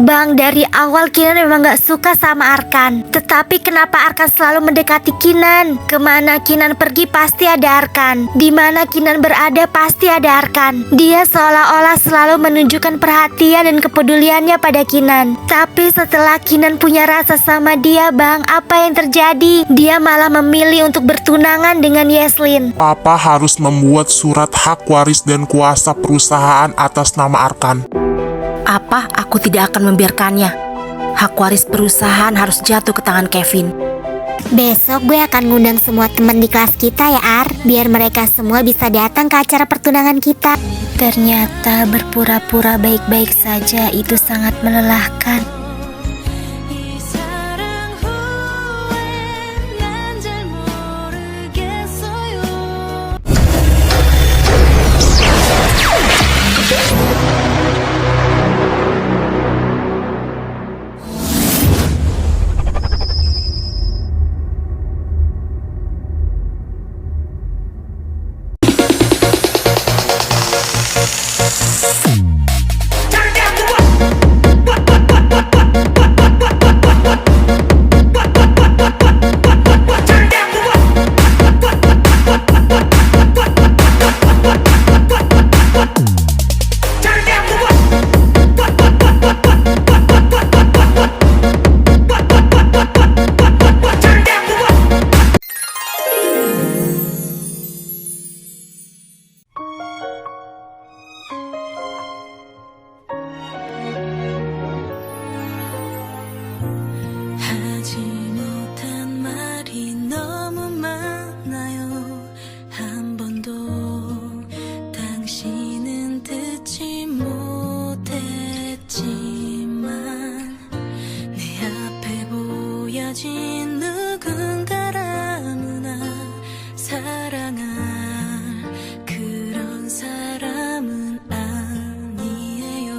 Bang, dari awal Kinan memang gak suka sama Arkan. Tetapi kenapa Arkan selalu mendekati Kinan? Kemana Kinan pergi pasti ada Arkan. Dimana Kinan berada pasti ada Arkan. Dia seolah-olah selalu menunjukkan perhatian dan kepeduliannya pada Kinan. Tapi setelah Kinan punya rasa sama dia, Bang, apa yang terjadi? Dia malah memilih untuk bertunangan dengan Yeslin. Papa harus membuat surat hak waris dan kuasa perusahaan atas nama Arkan. Apa? Aku tidak akan membiarkannya. Hak waris perusahaan harus jatuh ke tangan Kevin. Besok gue akan ngundang semua teman di kelas kita ya, Ar. Biar mereka semua bisa datang ke acara pertunangan kita. Ternyata berpura-pura baik-baik saja itu sangat melelahkan. 하지 못한 말이 너무 많아요. 한 번도 당신은 듣지 못했지만 내 앞에 보여진 누군가라무나 사랑할 그런 사람은 아니에요.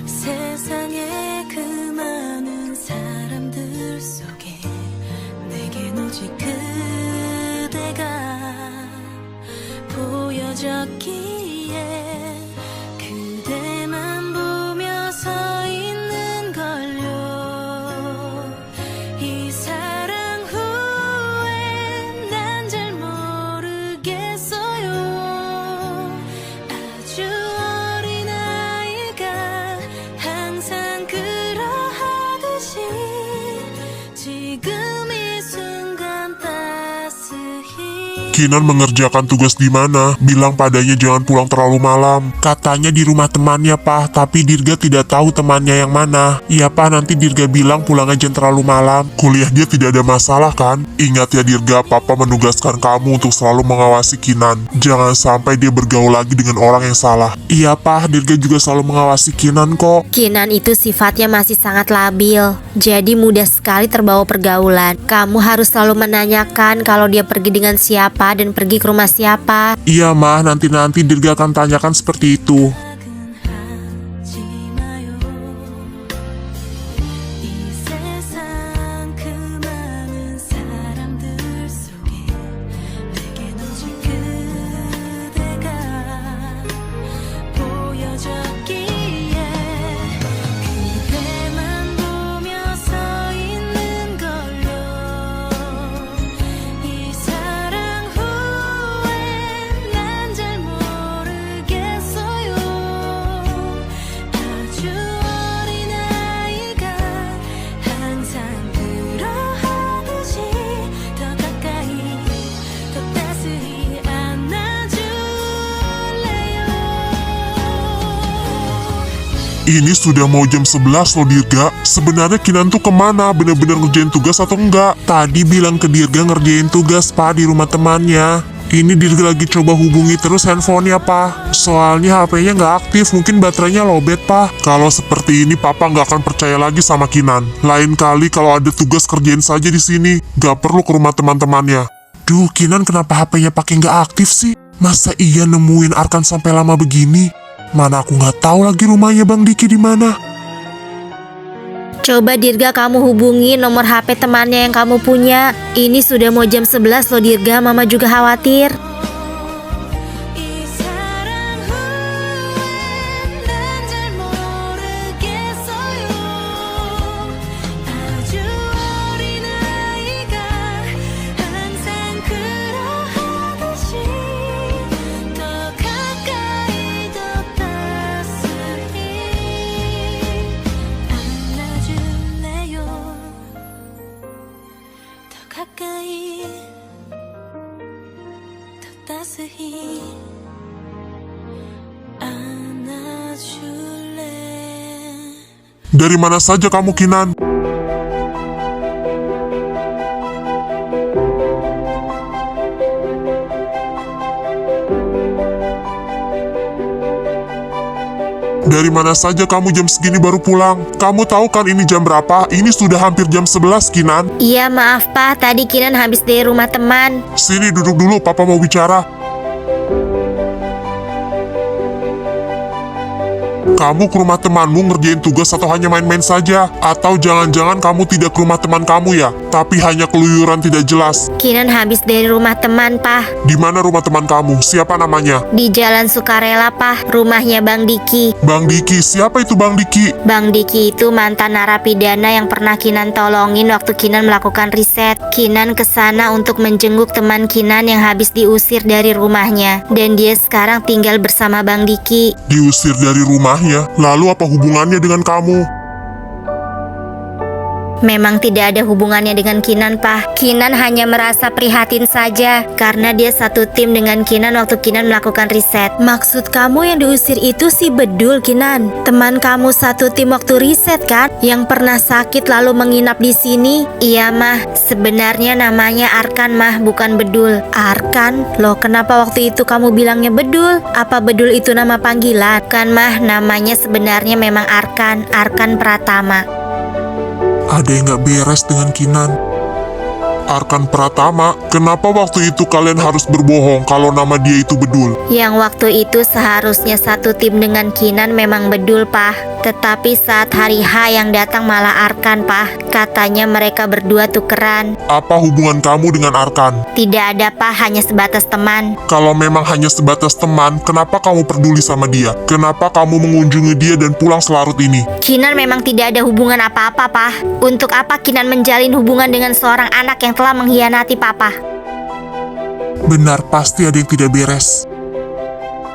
세상에 그 많은 사람들 속에 내겐 오직 그대가 보여졌기에 그대만 보며 서 있는 걸요. 이 사랑 후에 난 잘 모르겠어요. 아주 어린 아이가 항상 그러하듯이 지금 이 순간 따스히 Kinan mengerjakan tugas di mana? Bilang padanya jangan pulang terlalu malam. Katanya di rumah temannya, Pak. Tapi Dirga tidak tahu temannya yang mana. Iya, Pak. Nanti Dirga bilang pulang aja terlalu malam. Kuliah dia tidak ada masalah, kan? Ingat ya, Dirga. Papa menugaskan kamu untuk selalu mengawasi Kinan. Jangan sampai dia bergaul lagi dengan orang yang salah. Iya, Pak. Dirga juga selalu mengawasi Kinan kok. Kinan itu sifatnya masih sangat labil. Jadi mudah sekali terbawa pergaulan. Kamu harus selalu menanyakan kalau dia pergi dengan siapa dan pergi ke rumah siapa. Iya, Mah. Nanti Dirga akan tanyakan seperti itu. 하지 마요. 이 세상 그 많은 사람들 속에 내겐 오직 그대가 보여졌기에 그대만 보며 서 있는 걸요. 이 사랑 후에 난 잘 모르겠어요. 아주 어린 아이가 항상 그러하듯이 더 가까이 더 따스히 안아줄래요. Ini sudah mau jam 11 loh, Dirga. Sebenarnya Kinan tuh kemana? Bener-bener ngerjain tugas atau enggak? Tadi bilang ke Dirga ngerjain tugas, Pak, di rumah temannya. Ini Dirga lagi coba hubungi terus handphonenya, Pak. Soalnya HP-nya nggak aktif, mungkin baterainya lowbat, Pak. Kalau seperti ini, Papa nggak akan percaya lagi sama Kinan. Lain kali kalau ada tugas kerjain saja di sini. Nggak perlu ke rumah teman-temannya. Duh, Kinan kenapa HP-nya pakai nggak aktif sih? Masa iya nemuin Arkan sampai lama begini? Mana aku nggak tahu lagi rumahnya Bang Diki di mana. Coba Dirga kamu hubungi nomor HP temannya yang kamu punya. Ini sudah mau jam 11 loh Dirga, Mama juga khawatir. 이 사랑 후에 난 잘 모르겠어요. Dari mana saja kamu, Kinan? Dari mana saja kamu jam segini baru pulang? Kamu tahu kan ini jam berapa? Ini sudah hampir jam 11, Kinan. Iya maaf Pak, tadi Kinan habis dari rumah teman. Sini duduk dulu, Papa mau bicara. Kamu ke rumah temanmu ngerjain tugas atau hanya main-main saja? Atau jangan-jangan kamu tidak ke rumah teman kamu ya? Tapi hanya keluyuran tidak jelas. Kinan habis dari rumah teman Pak. Di mana rumah teman kamu? Siapa namanya? Di Jalan Sukarela Pak, rumahnya Bang Diki. Bang Diki. Siapa itu Bang Diki? Bang Diki itu mantan narapidana yang pernah Kinan tolongin waktu Kinan melakukan riset. Kinan kesana untuk menjenguk teman Kinan yang habis diusir dari rumahnya. Dan dia sekarang tinggal bersama Bang Diki. Diusir dari rumahnya? Lalu apa hubungannya dengan kamu? Memang tidak ada hubungannya dengan Kinan, Pak. Kinan hanya merasa prihatin saja karena dia satu tim dengan Kinan waktu Kinan melakukan riset. Maksud kamu yang diusir itu si Bedul, Kinan? Teman kamu satu tim waktu riset kan? Yang pernah sakit lalu menginap di sini? Iya, Mah. Sebenarnya namanya Arkan, Mah, bukan Bedul. Arkan? Loh, kenapa waktu itu kamu bilangnya Bedul? Apa Bedul itu nama panggilan? Kan, Mah, namanya sebenarnya memang Arkan. Arkan Pratama. Ada yang gak beres dengan Kinan. Arkan Pratama, kenapa waktu itu kalian harus berbohong kalau nama dia itu Bedul? Yang waktu itu seharusnya satu tim dengan Kinan memang Bedul, Pak. Tetapi saat hari H yang datang malah Arkan, Pak. Katanya mereka berdua tukeran. Apa hubungan kamu dengan Arkan? Tidak ada, Pak, hanya sebatas teman. Kalau memang hanya sebatas teman, kenapa kamu peduli sama dia? Kenapa kamu mengunjungi dia dan pulang selarut ini? Kinan memang tidak ada hubungan apa-apa, Pak. Untuk apa Kinan menjalin hubungan dengan seorang anak yang telah mengkhianati Papa? Benar, pasti ada yang tidak beres.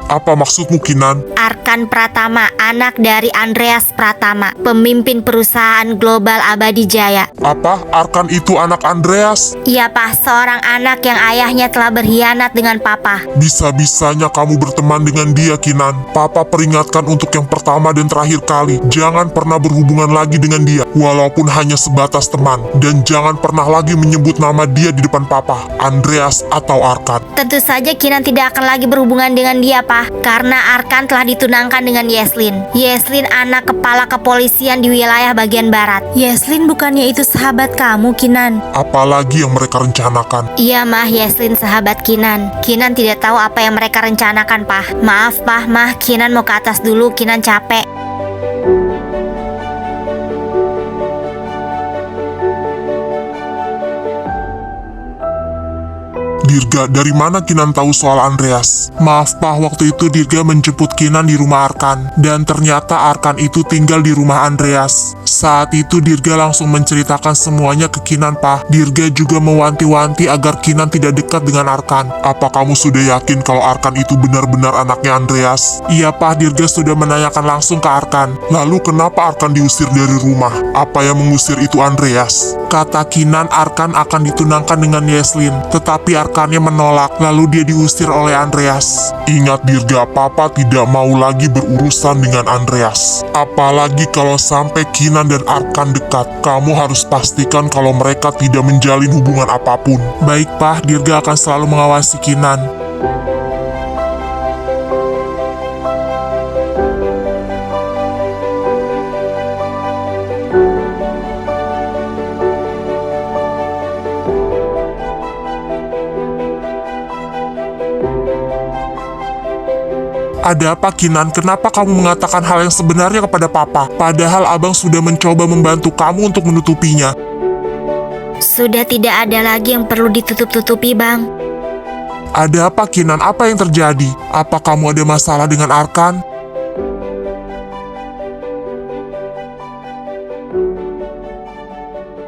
Apa maksudmu, Kinan? Arkan Pratama, anak dari Andreas Pratama, pemimpin perusahaan global Abadi Jaya. Apa? Arkan itu anak Andreas? Iya, Pak, seorang anak yang ayahnya telah berkhianat dengan Papa. Bisa-bisanya kamu berteman dengan dia, Kinan. Papa peringatkan untuk yang pertama dan terakhir kali. Jangan pernah berhubungan lagi dengan dia, walaupun hanya sebatas teman. Dan jangan pernah lagi menyebut nama dia di depan Papa, Andreas atau Arkan. Tentu saja Kinan tidak akan lagi berhubungan dengan dia, Pak. Karena Arkan telah ditunangkan dengan Yeslin. Yeslin anak kepala kepolisian di wilayah bagian barat. Yeslin bukannya itu sahabat kamu, Kinan? Apalagi yang mereka rencanakan. Iya, Mah, Yeslin sahabat Kinan. Kinan tidak tahu apa yang mereka rencanakan, Pak. Maaf, Pak, Mah, Kinan mau ke atas dulu, Kinan capek. Dirga, dari mana Kinan tahu soal Andreas? Maaf, Pak, waktu itu Dirga menjemput Kinan di rumah Arkan. Dan ternyata Arkan itu tinggal di rumah Andreas. Saat itu Dirga langsung menceritakan semuanya ke Kinan, Pak. Dirga juga mewanti-wanti agar Kinan tidak dekat dengan Arkan. Apa kamu sudah yakin kalau Arkan itu benar-benar anaknya Andreas? Iya, Pak, Dirga sudah menanyakan langsung ke Arkan. Lalu kenapa Arkan diusir dari rumah? Apa yang mengusir itu Andreas? Kata Kinan, Arkan akan ditunangkan dengan Yeslin. Tetapi Arkannya menolak, lalu dia diusir oleh Andreas. Ingat, Dirga, Papa tidak mau lagi berurusan dengan Andreas. Apalagi kalau sampai Kinan dan Arkan dekat. Kamu harus pastikan kalau mereka tidak menjalin hubungan apapun. Baik, Pak, Dirga akan selalu mengawasi Kinan. Ada apa, Kinan? Kenapa kamu mengatakan hal yang sebenarnya kepada Papa? Padahal Abang sudah mencoba membantu kamu untuk menutupinya. Sudah tidak ada lagi yang perlu ditutup-tutupi, Bang. Ada apa, Kinan? Apa yang terjadi? Apa kamu ada masalah dengan Arkan?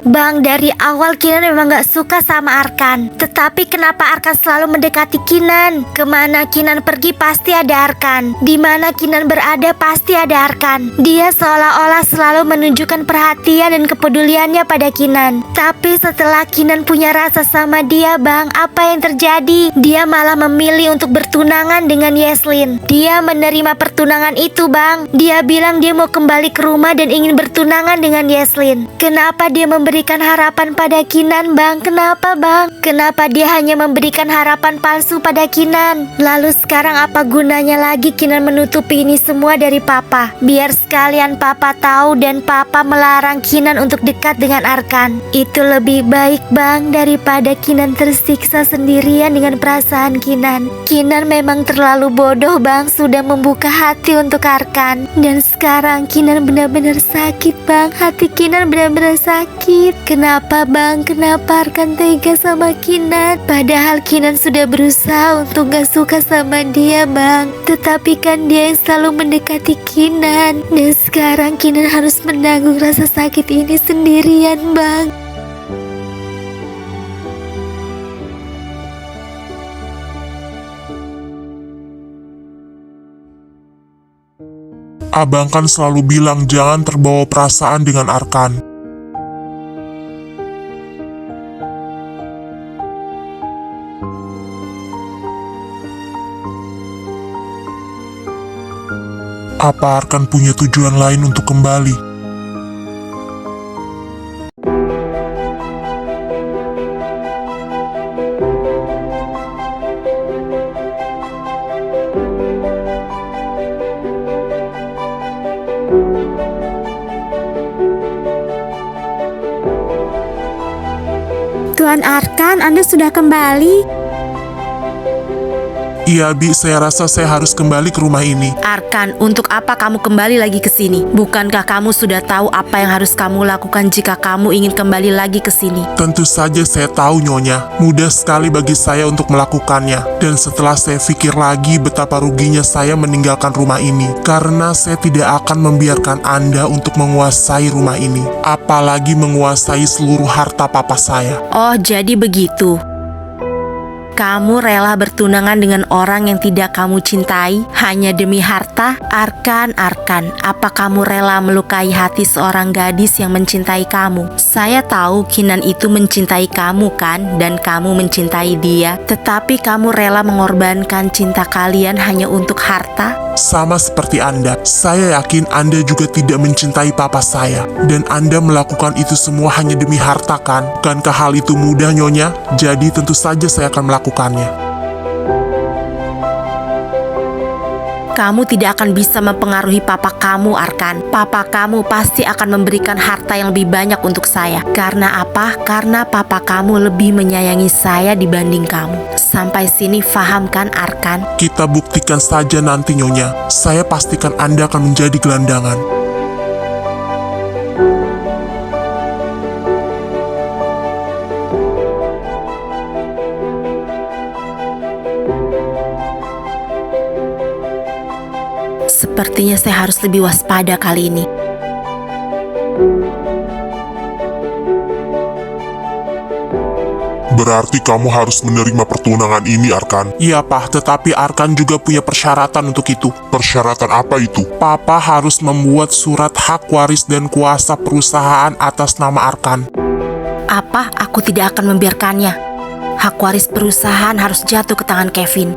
Bang, dari awal Kinan memang gak suka sama Arkan. Tetapi kenapa Arkan selalu mendekati Kinan? Kemana Kinan pergi pasti ada Arkan. Dimana Kinan berada pasti ada Arkan. Dia seolah-olah selalu menunjukkan perhatian dan kepeduliannya pada Kinan. Tapi setelah Kinan punya rasa sama dia, Bang, apa yang terjadi? Dia malah memilih untuk bertunangan dengan Yeslin. Dia menerima pertunangan itu, Bang. Dia bilang dia mau kembali ke rumah dan ingin bertunangan dengan Yeslin. Kenapa dia memberikan harapan pada Kinan, Bang? Kenapa, Bang? Kenapa dia hanya memberikan harapan palsu pada Kinan? Lalu sekarang apa gunanya lagi Kinan menutupi ini semua dari Papa? Biar sekalian Papa tahu dan Papa melarang Kinan untuk dekat dengan Arkan. Itu lebih baik, Bang, daripada Kinan tersiksa sendirian dengan perasaan Kinan. Kinan memang terlalu bodoh, Bang, sudah membuka hati untuk Arkan. Dan sekarang Kinan benar-benar sakit, Bang. Hati Kinan benar-benar sakit. Kenapa, Bang? Kenapa Arkan tega sama Kinan? Padahal Kinan sudah berusaha untuk gak suka sama dia, Bang. Tetapi kan dia yang selalu mendekati Kinan. Dan sekarang Kinan harus menanggung rasa sakit ini sendirian, Bang. Abang kan selalu bilang jangan terbawa perasaan dengan Arkan. Apa Arkan punya tujuan lain untuk kembali? Tuan Arkan, Anda sudah kembali. Iya, Bi, saya rasa saya harus kembali ke rumah ini. Arkan, untuk apa kamu kembali lagi ke sini? Bukankah kamu sudah tahu apa yang harus kamu lakukan jika kamu ingin kembali lagi ke sini? Tentu saja saya tahu, Nyonya. Mudah sekali bagi saya untuk melakukannya. Dan setelah saya pikir lagi betapa ruginya saya meninggalkan rumah ini. Karena saya tidak akan membiarkan Anda untuk menguasai rumah ini. Apalagi menguasai seluruh harta papa saya. Oh, jadi begitu. Kamu rela bertunangan dengan orang yang tidak kamu cintai hanya demi harta? Arkan, apa kamu rela melukai hati seorang gadis yang mencintai kamu? Saya tahu Kinan itu mencintai kamu kan, dan kamu mencintai dia. Tetapi kamu rela mengorbankan cinta kalian hanya untuk harta? Sama seperti Anda, saya yakin Anda juga tidak mencintai papa saya. Dan Anda melakukan itu semua hanya demi harta kan? Bukankah hal itu mudah, Nyonya? Jadi tentu saja saya akan melakukannya. Kamu tidak akan bisa mempengaruhi papa kamu, Arkan. Papa kamu pasti akan memberikan harta yang lebih banyak untuk saya. Karena apa? Karena papa kamu lebih menyayangi saya dibanding kamu. Sampai sini paham kan, Arkan? Kita buktikan saja nanti, Nyonya. Saya pastikan Anda akan menjadi gelandangan. Sepertinya saya harus lebih waspada kali ini. Berarti kamu harus menerima pertunangan ini, Arkan. Iya, Pak, tetapi Arkan juga punya persyaratan untuk itu. Persyaratan apa itu? Papa harus membuat surat hak waris dan kuasa perusahaan atas nama Arkan. Apa? Aku tidak akan membiarkannya. Hak waris perusahaan harus jatuh ke tangan Kevin.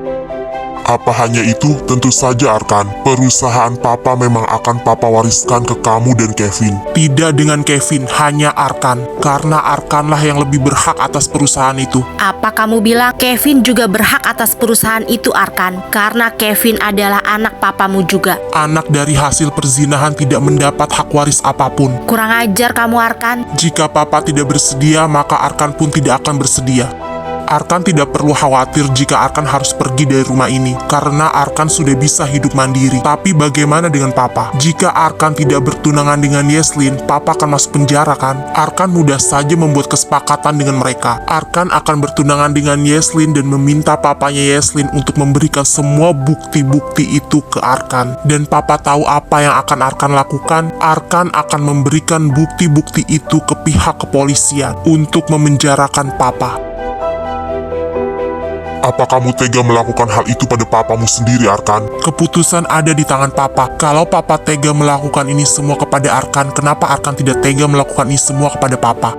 Apa hanya itu? Tentu saja, Arkan. Perusahaan Papa memang akan Papa wariskan ke kamu dan Kevin. Tidak dengan Kevin, hanya Arkan. Karena Arkanlah yang lebih berhak atas perusahaan itu. Apa kamu bilang Kevin juga berhak atas perusahaan itu, Arkan? Karena Kevin adalah anak papamu juga. Anak dari hasil perzinahan tidak mendapat hak waris apapun. Kurang ajar kamu, Arkan. Jika Papa tidak bersedia, maka Arkan pun tidak akan bersedia. Arkan tidak perlu khawatir jika Arkan harus pergi dari rumah ini, karena Arkan sudah bisa hidup mandiri. Tapi bagaimana dengan Papa? Jika Arkan tidak bertunangan dengan Yeslin, Papa akan masuk penjara kan? Arkan mudah saja membuat kesepakatan dengan mereka. Arkan akan bertunangan dengan Yeslin dan meminta papanya Yeslin untuk memberikan semua bukti-bukti itu ke Arkan. Dan Papa tahu apa yang akan Arkan lakukan. Arkan akan memberikan bukti-bukti itu ke pihak kepolisian untuk memenjarakan Papa. Apa kamu tega melakukan hal itu pada papamu sendiri, Arkan? Keputusan ada di tangan Papa. Kalau Papa tega melakukan ini semua kepada Arkan, kenapa Arkan tidak tega melakukan ini semua kepada Papa?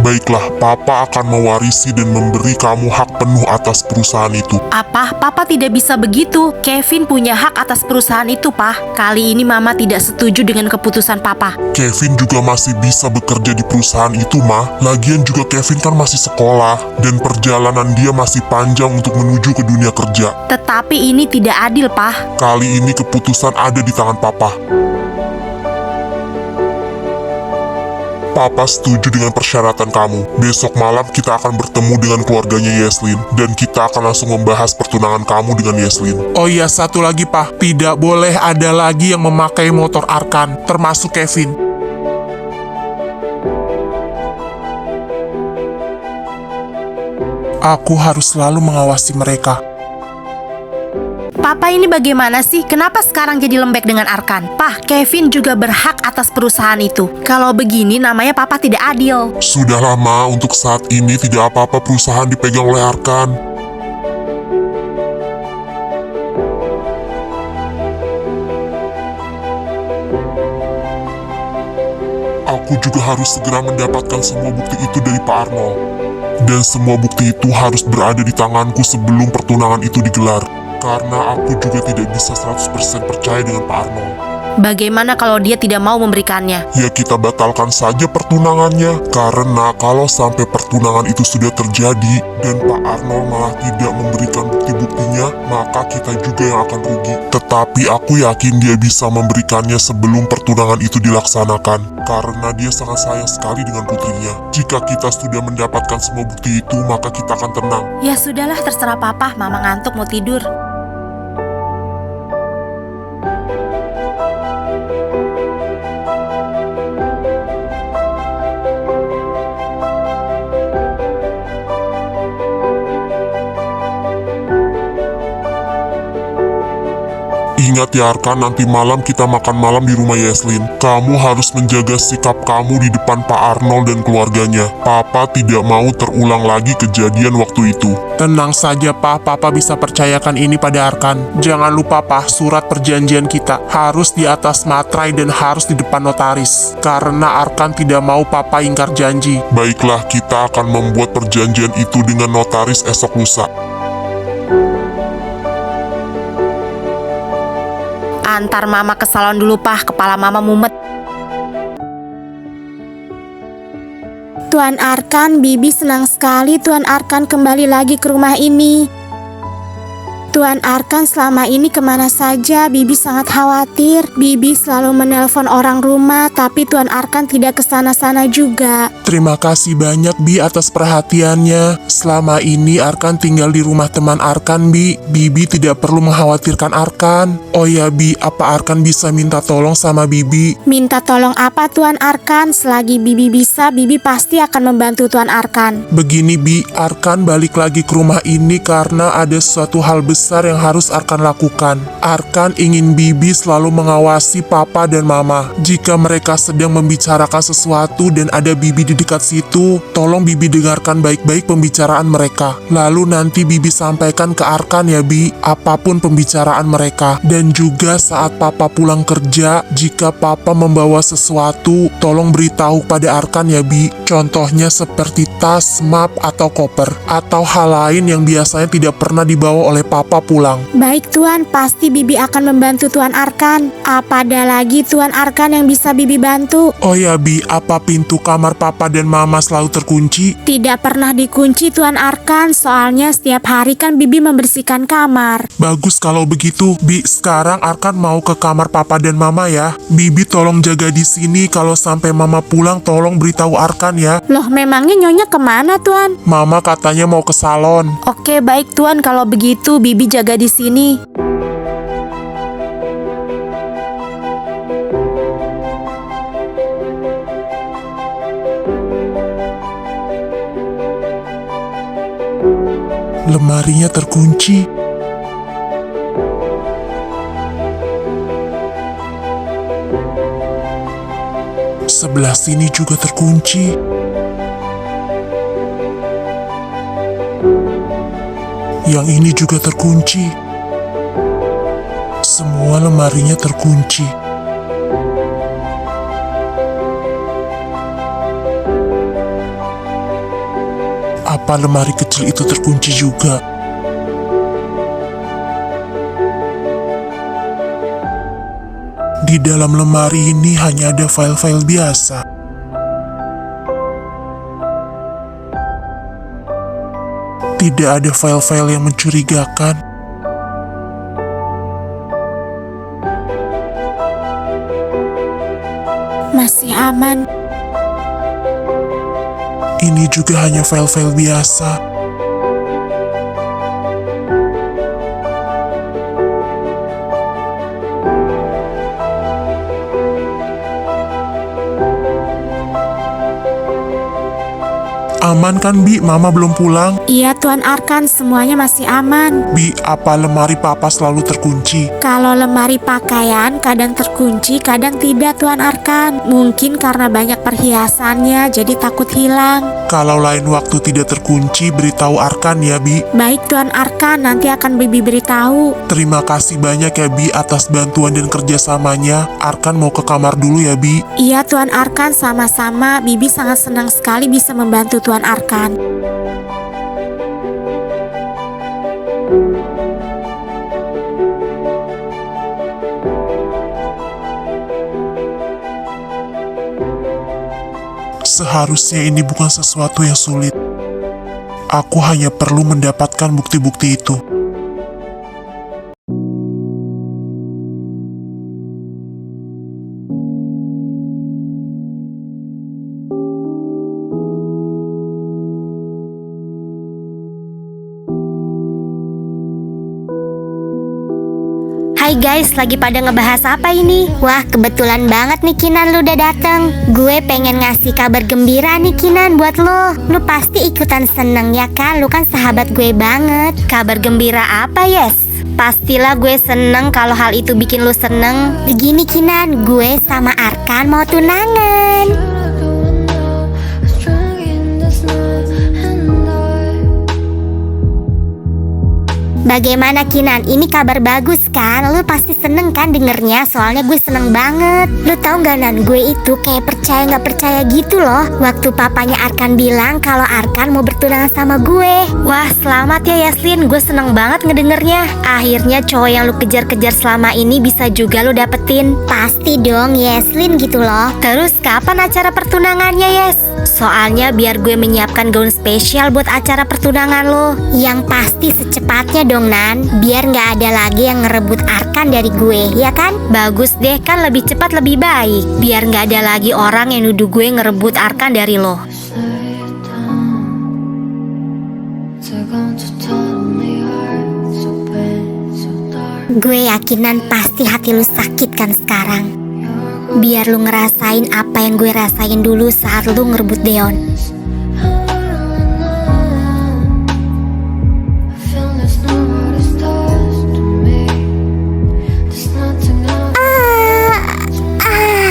Baiklah, Papa akan mewarisi dan memberi kamu hak penuh atas perusahaan itu. Apa? Papa tidak bisa begitu. Kevin punya hak atas perusahaan itu, Pak. Kali ini Mama tidak setuju dengan keputusan Papa. Kevin juga masih bisa bekerja di perusahaan itu, Ma. Lagian juga Kevin kan masih sekolah, dan perjalanan dia masih panjang untuk menuju ke dunia kerja. Tetapi ini tidak adil, Pak. Kali ini keputusan ada di tangan Papa. Papa setuju dengan persyaratan kamu. Besok malam kita akan bertemu dengan keluarganya Yeslin, dan kita akan langsung membahas pertunangan kamu dengan Yeslin. Oh iya, satu lagi, Pak. Tidak boleh ada lagi yang memakai motor Arkan, termasuk Kevin. Aku harus selalu mengawasi mereka. Papa ini bagaimana sih? Kenapa sekarang jadi lembek dengan Arkan? Pak, Kevin juga berhak atas perusahaan itu. Kalau begini namanya Papa tidak adil. Sudah lama, untuk saat ini tidak apa-apa perusahaan dipegang oleh Arkan. Aku juga harus segera mendapatkan semua bukti itu dari Pak Arnold. Dan semua bukti itu harus berada di tanganku sebelum pertunangan itu digelar. Karena aku juga tidak bisa 100% percaya dengan Pak Arnold. Bagaimana kalau dia tidak mau memberikannya? Ya kita batalkan saja pertunangannya. Karena kalau sampai pertunangan itu sudah terjadi dan Pak Arnold malah tidak memberikan bukti-buktinya, maka kita juga yang akan rugi. Tetapi aku yakin dia bisa memberikannya sebelum pertunangan itu dilaksanakan. Karena dia sangat sayang sekali dengan putrinya. Jika kita sudah mendapatkan semua bukti itu, maka kita akan tenang. Ya sudahlah, terserah Papa. Mama ngantuk mau tidur. Ingat ya Arkan, nanti malam kita makan malam di rumah Yeslin. Kamu harus menjaga sikap kamu di depan Pak Arnold dan keluarganya. Papa tidak mau terulang lagi kejadian waktu itu. Tenang saja, Pak. Papa bisa percayakan ini pada Arkan. Jangan lupa, Pak, surat perjanjian kita harus di atas materai dan harus di depan notaris. Karena Arkan tidak mau Papa ingkar janji. Baiklah, kita akan membuat perjanjian itu dengan notaris esok lusa. Antar Mama ke salon dulu, Pak. Kepala Mama mumet. Tuan Arkan, Bibi senang sekali Tuan Arkan kembali lagi ke rumah ini. Tuan Arkan selama ini kemana saja? Bibi sangat khawatir. Bibi selalu menelpon orang rumah, tapi Tuan Arkan tidak kesana-sana juga. Terima kasih banyak, Bi, atas perhatiannya. Selama ini Arkan tinggal di rumah teman Arkan, Bi. Bibi tidak perlu mengkhawatirkan Arkan. Oh ya, Bi, apa Arkan bisa minta tolong sama Bibi? Minta tolong apa Tuan Arkan? Selagi Bibi bisa, Bibi pasti akan membantu Tuan Arkan. Begini, Bi, Arkan balik lagi ke rumah ini karena ada suatu hal besar yang harus Arkan lakukan. Arkan ingin Bibi selalu mengawasi Papa dan Mama. Jika mereka sedang membicarakan sesuatu dan ada Bibi di dekat situ, tolong Bibi dengarkan baik-baik pembicaraan mereka. Lalu nanti Bibi sampaikan ke Arkan ya, Bi, apapun pembicaraan mereka. Dan juga saat Papa pulang kerja, jika Papa membawa sesuatu, tolong beritahu pada Arkan ya, Bi. Contohnya seperti tas, map, atau koper. Atau hal lain yang biasanya tidak pernah dibawa oleh Papa Papa pulang. Baik Tuan, pasti Bibi akan membantu Tuan Arkan. Apa ada lagi Tuan Arkan yang bisa Bibi bantu? Oh ya Bi, apa pintu kamar Papa dan Mama selalu terkunci? Tidak pernah dikunci Tuan Arkan, soalnya setiap hari kan Bibi membersihkan kamar. Bagus kalau begitu, Bi. Sekarang Arkan mau ke kamar Papa dan Mama ya. Bibi tolong jaga di sini, kalau sampai Mama pulang tolong beritahu Arkan ya. Loh, memangnya Nyonya kemana Tuan? Mama katanya mau ke salon. Oke, baik Tuan, kalau begitu Bibi jaga di sini. Lemarinya terkunci. Sebelah sini juga terkunci. Yang ini juga terkunci. Semua lemarinya terkunci. Apa lemari kecil itu terkunci juga? Di dalam lemari ini hanya ada file-file biasa. Tidak ada file-file yang mencurigakan. Masih aman. Ini juga hanya file-file biasa. Aman kan Bi, Mama belum pulang? Iya Tuan Arkan, semuanya masih aman. Bi, apa lemari Papa selalu terkunci? Kalau lemari pakaian kadang terkunci, kadang tidak Tuan Arkan. Mungkin karena banyak perhiasannya jadi takut hilang. Kalau lain waktu tidak terkunci, beritahu Arkan ya Bi. Baik Tuan Arkan, nanti akan Bibi beritahu. Terima kasih banyak ya Bi atas bantuan dan kerjasamanya. Arkan mau ke kamar dulu ya Bi. Iya Tuan Arkan, sama-sama. Bibi sangat senang sekali bisa membantu Tuan Arkan. Seharusnya ini bukan sesuatu yang sulit. Aku hanya perlu mendapatkan bukti-bukti itu. Hai guys, lagi pada ngebahas apa ini? Wah, kebetulan banget nih Kinan, lu udah dateng. Gue pengen ngasih kabar gembira nih Kinan buat lo. Lu pasti ikutan seneng ya kan? Lu kan sahabat gue banget. Kabar gembira apa, Yes? Pastilah gue seneng kalau hal itu bikin lu seneng. Begini Kinan, gue sama Arkan mau tunangan. Bagaimana Kinan? Ini kabar bagus kan? Lu pasti seneng kan dengernya? Soalnya gue seneng banget. Lu tau gak Nan? Gue itu kayak percaya gak percaya gitu loh. Waktu papanya Arkan bilang kalau Arkan mau bertunangan sama gue. Wah, selamat ya Yaslin. Gue seneng banget ngedengernya. Akhirnya cowok yang lu kejar-kejar selama ini bisa juga lu dapetin. Pasti dong Yaslin gitu loh. Terus kapan acara pertunangannya Yes? Soalnya biar gue menyiapkan gaun spesial buat acara pertunangan lo. Yang pasti secepatnya dong Nan, biar gak ada lagi yang ngerebut Arkan dari gue, ya kan? Bagus deh, kan lebih cepat lebih baik. Biar gak ada lagi orang yang nuduh gue ngerebut Arkan dari lo. Gue yakin Nan pasti hati lu sakit kan sekarang. Biar lu ngerasain apa yang gue rasain dulu saat lu ngerebut Deon.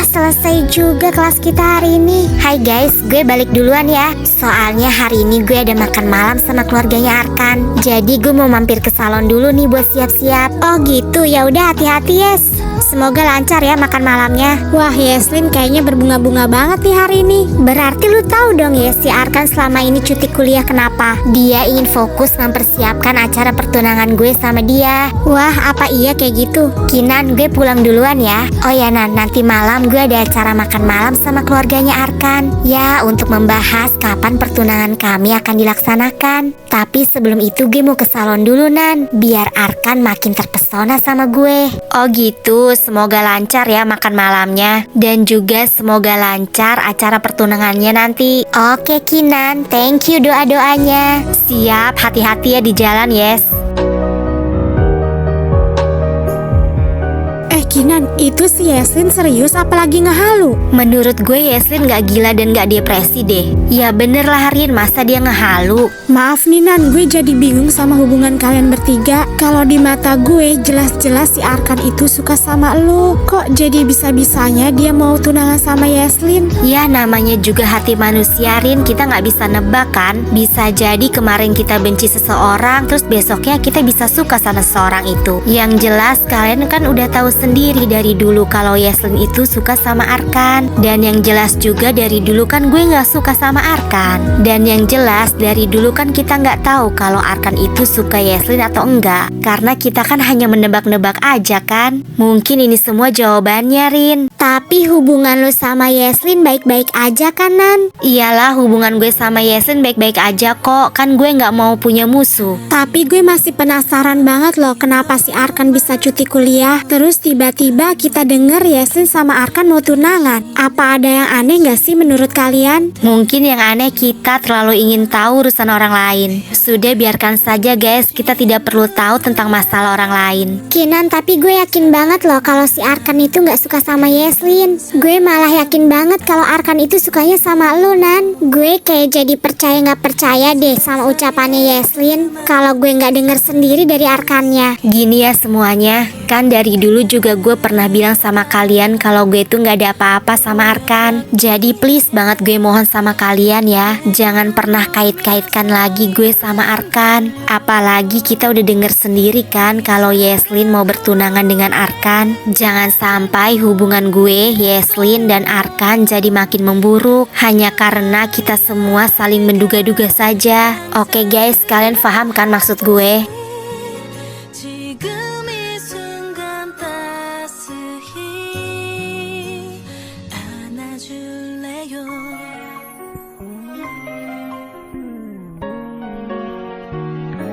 Selesai juga kelas kita hari ini. Hai guys, gue balik duluan ya. Soalnya hari ini gue ada makan malam sama keluarganya Arkan. Jadi gue mau mampir ke salon dulu nih buat siap-siap. Oh gitu, ya udah hati-hati Yes. Semoga lancar ya makan malamnya. Wah, Yeslin kayaknya berbunga-bunga banget nih hari ini. Berarti lu tahu dong ya si Arkan selama ini cuti kuliah kenapa? Dia ingin fokus mempersiapkan acara pertunangan gue sama dia. Wah, apa iya kayak gitu? Kinan, gue pulang duluan ya. Oh ya Nan, nanti malam gue ada acara makan malam sama keluarganya Arkan. Ya, untuk membahas kapan pertunangan kami akan dilaksanakan. Tapi sebelum itu gue mau ke salon dulu Nan, biar Arkan makin terpesona sama gue. Oh gitu, semoga lancar ya makan malamnya. Dan juga semoga lancar acara pertunangannya nanti. Oke Kinan, thank you doa-doanya. Siap, hati-hati ya di jalan yes. Kinan, itu si Yeslin serius apalagi ngehalu? Menurut gue Yeslin gak gila dan gak depresi deh. Ya bener lah Rin, masa dia ngehalu? Maaf nih Nan, gue jadi bingung sama hubungan kalian bertiga. Kalau di mata gue jelas-jelas si Arkan itu suka sama lo. Kok jadi bisa-bisanya dia mau tunangan sama Yeslin? Ya namanya juga hati manusia Rin, kita gak bisa nebak kan. Bisa jadi kemarin kita benci seseorang, terus besoknya kita bisa suka sama seseorang itu. Yang jelas kalian kan udah tahu sendiri dari dulu kalau Yeslin itu suka sama Arkan. Dan yang jelas juga dari dulu kan gue gak suka sama Arkan. Dan yang jelas dari dulu kan kita gak tahu kalau Arkan itu suka Yeslin atau enggak. Karena kita kan hanya menebak-nebak aja kan. Mungkin ini semua jawabannya Rin. Tapi hubungan lo sama Yeslin baik-baik aja kan Nan? Iyalah hubungan gue sama Yeslin baik-baik aja kok. Kan gue gak mau punya musuh. Tapi gue masih penasaran banget loh kenapa si Arkan bisa cuti kuliah. Terus tiba-tiba kita denger Yeslin sama Arkan mau tunangan. Apa ada yang aneh gak sih menurut kalian? Mungkin yang aneh kita terlalu ingin tahu urusan orang lain. Sudah biarkan saja guys, kita tidak perlu tahu tentang masalah orang lain. Kinan, tapi gue yakin banget loh kalau si Arkan itu gak suka sama Yeslin. Gue malah yakin banget kalau Arkan itu sukanya sama lo Nan. Gue kayak jadi percaya gak percaya deh sama ucapannya Yeslin kalau gue gak denger sendiri dari Arkannya. Gini ya semuanya, kan dari dulu juga gue pernah bilang sama kalian kalau gue tuh gak ada apa-apa sama Arkan. Jadi please banget gue mohon sama kalian ya, jangan pernah kait-kaitkan lagi gue sama Arkan. Apalagi kita udah denger sendiri kan kalau Yeslin mau bertunangan dengan Arkan. Jangan sampai hubungan gue, Yeslin dan Arkan jadi makin memburuk hanya karena kita semua saling menduga-duga saja. Oke guys, kalian paham kan maksud gue? 지금 이 순간 따스히 안아줄래요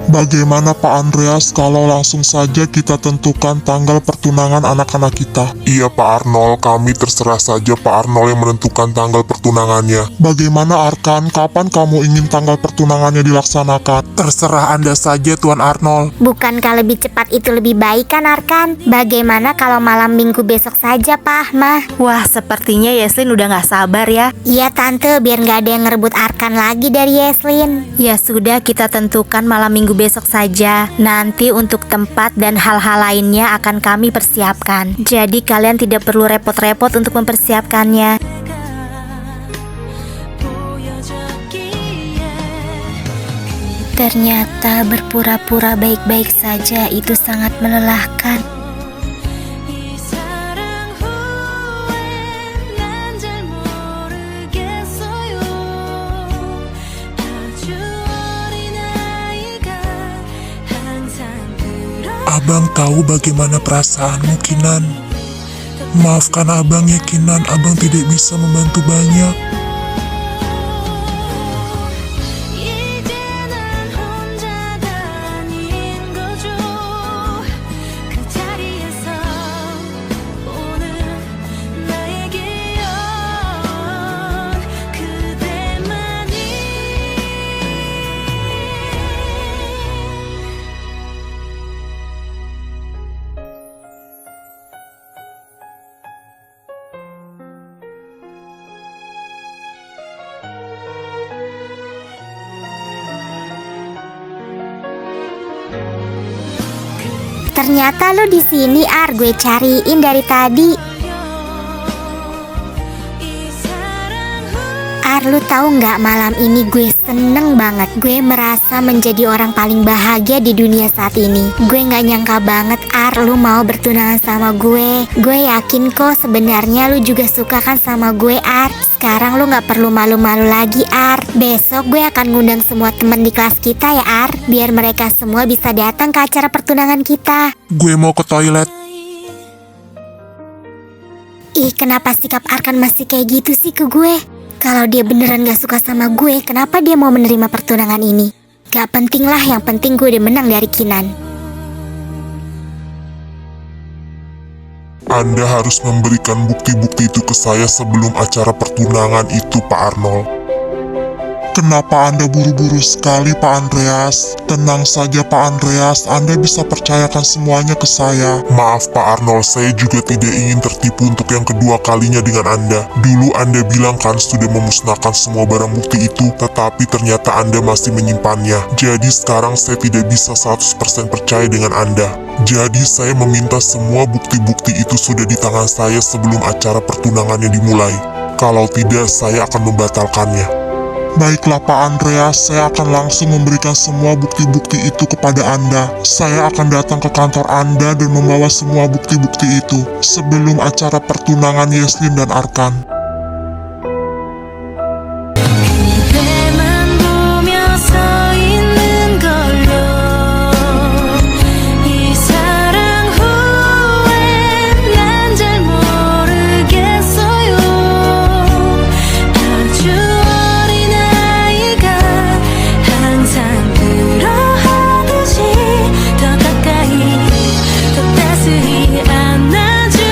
Bagaimana Pak Andreas kalau langsung saja kita tentukan tanggal pertunangan anak-anak kita? Iya Pak Arnold, kami terserah saja Pak Arnold yang menentukan tanggal pertunangannya. Bagaimana Arkan, kapan kamu ingin tanggal pertunangannya dilaksanakan? Terserah Anda saja Tuan Arnold. Bukankah lebih cepat itu lebih baik kan Arkan? Bagaimana kalau malam minggu besok saja Pak Mah? Wah, sepertinya Yeslin udah gak sabar ya. Iya Tante, biar gak ada yang ngerebut Arkan lagi dari Yeslin. Ya sudah, kita tentukan malam minggu besok saja. Nanti untuk tempat dan hal-hal lainnya akan kami persiapkan. Jadi kalian tidak perlu repot-repot untuk mempersiapkannya. 보여줬기에 Ternyata berpura-pura baik-baik saja itu sangat melelahkan. 이 사랑 후에 난 잘 모르겠어요 아주 어린아이가 항상 그런 Abang tahu bagaimana perasaanmu Kinan. Maafkan abang ya Kinan, abang tidak bisa membantu banyak. 이제 난 혼자 다닌 거죠 그 자리에서 오는 나의 기억 그대만이 Ternyata lo di sini Ar, gue cariin dari tadi. 이 사랑 후 Lu tahu nggak, malam ini gue seneng banget. Gue merasa menjadi orang paling bahagia di dunia saat ini. Gue nggak nyangka banget, lu mau bertunangan sama gue. Gue yakin kok sebenarnya lu juga suka kan sama gue, Sekarang lu nggak perlu malu-malu lagi, Besok gue akan ngundang semua teman di kelas kita ya, biar mereka semua bisa datang ke acara pertunangan kita. Gue mau ke toilet. Ih, kenapa sikap Arkan masih kayak gitu sih ke gue? Kalau dia beneran gak suka sama gue, kenapa dia mau menerima pertunangan ini? Gak penting lah, yang penting gue udah menang dari Kinan. Anda harus memberikan bukti-bukti itu ke saya sebelum acara pertunangan itu, Pak Arnold. Kenapa Anda buru-buru sekali, Pak Andreas? Tenang saja, Pak Andreas. Anda bisa percayakan semuanya ke saya. Maaf, Pak Arnold. Saya juga tidak ingin tertipu untuk yang kedua kalinya dengan Anda. Dulu Anda bilang kan sudah memusnahkan semua barang bukti itu, tetapi ternyata Anda masih menyimpannya. Jadi sekarang saya tidak bisa 100% percaya dengan Anda. Jadi saya meminta semua bukti-bukti itu sudah di tangan saya sebelum acara pertunangannya dimulai. Kalau tidak, saya akan membatalkannya. Baiklah Pak Andreas, saya akan langsung memberikan semua bukti-bukti itu kepada Anda. Saya akan datang ke kantor Anda dan membawa semua bukti-bukti itu sebelum acara pertunangan Yeslin dan Arkan. 그대만 보며 서 있는 걸로 이 사랑 후에 난 잘 모르겠어요. 아주 어린 아이가 항상 그러하듯이 더 가까이 더 따스히 안아줄래요.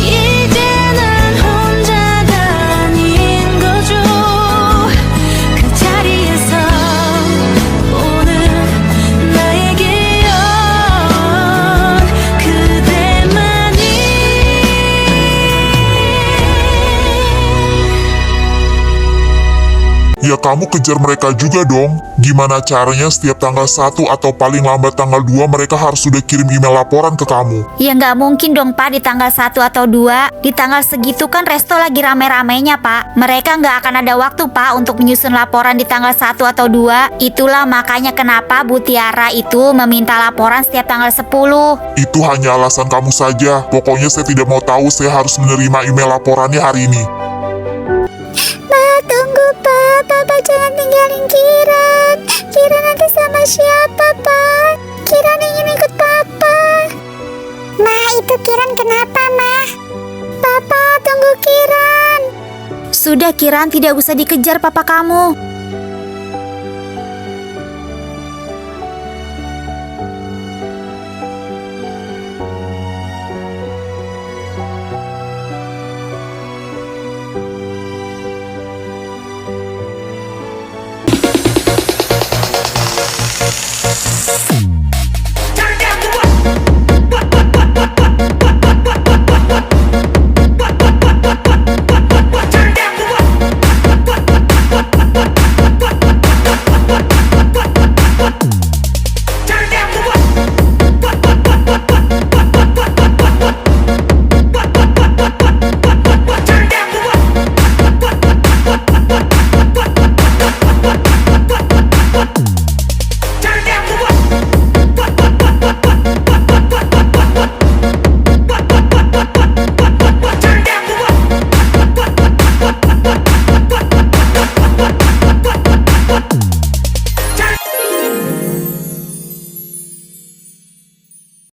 이제 난 혼자가 아닌 거죠. 그 자리에서 오는 나의 기억 그대만이. Ya kamu kejar mereka juga dong. Gimana caranya setiap tanggal 1 atau paling lambat tanggal 2 mereka harus sudah kirim email laporan ke kamu. Ya nggak mungkin dong, Pak, di tanggal 1 atau 2. Di tanggal segitu kan resto lagi rame-ramenya, Pak. Mereka nggak akan ada waktu, Pak, untuk menyusun laporan di tanggal 1 atau 2. Itulah makanya kenapa Bu Tiara itu meminta laporan setiap tanggal 10. Itu hanya alasan kamu saja. Pokoknya saya tidak mau tahu, saya harus menerima email laporannya hari ini. Tunggu, Pak. Papa jangan tinggalin Kiran. Kiran nanti sama siapa, Pak? Kiran ingin ikut Papa. Ma, itu Kiran kenapa, Ma? Papa, tunggu Kiran. Sudah, Kiran, tidak usah dikejar papa kamu.